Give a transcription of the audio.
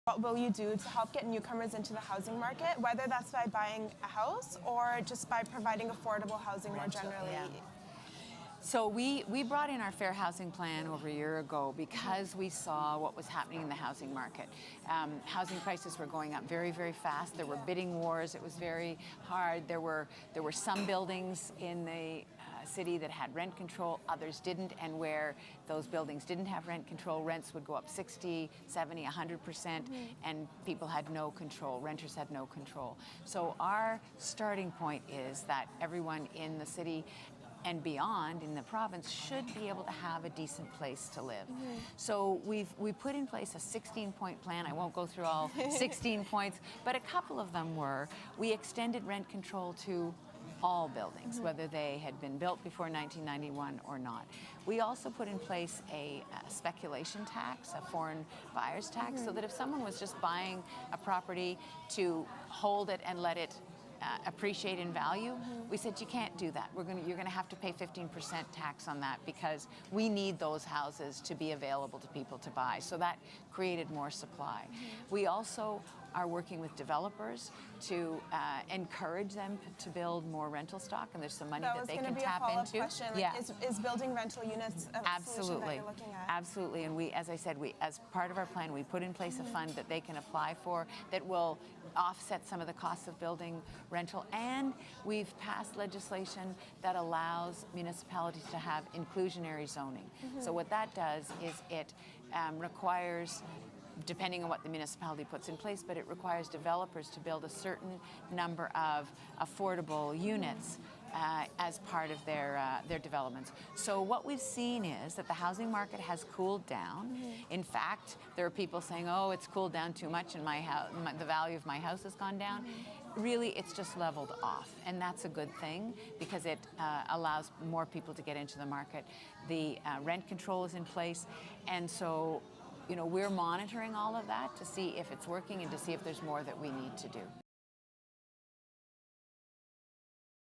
What will you do to help get newcomers into the housing market, whether that's by buying a house or just by providing affordable housing more generally? Yeah. So we brought in our Fair Housing Plan over a year ago because we saw what was happening in the housing market. Housing prices were going up very, very fast. There were bidding wars. It was very hard. There were some buildings in the city that had rent control, others didn't, and where those buildings didn't have rent control, rents would go up 60, 70, 100%, and people had no control, renters had no control. So our starting point is that everyone in the city and beyond in the province should be able to have a decent place to live. So we put in place a 16-point plan. I won't go through all 16 points, but a couple of them were, we extended rent control to all buildings, whether they had been built before 1991 or not. We also put in place a speculation tax, a foreign buyer's tax, so that if someone was just buying a property to hold it and let it appreciate in value, we said you can't do that. You're going to have to pay 15% tax on that because we need those houses to be available to people to buy. So that created more supply. We also are working with developers to encourage them to build more rental stock, and there's some money that they can tap into. Question. Like, is building rental units a solution that you're looking at? Absolutely. And as I said, as part of our plan, we put in place a fund that they can apply for that will offset some of the costs of building rental. And we've passed legislation that allows municipalities to have inclusionary zoning. So what that does is it requires, depending on what the municipality puts in place, but it requires developers to build a certain number of affordable units as part of their developments. So what we've seen is that the housing market has cooled down. In fact, there are people saying, oh, it's cooled down too much and the value of my house has gone down. Really, it's just leveled off, and that's a good thing because it allows more people to get into the market. The rent control is in place, and so we're monitoring all of that to see if it's working and to see if there's more that we need to do.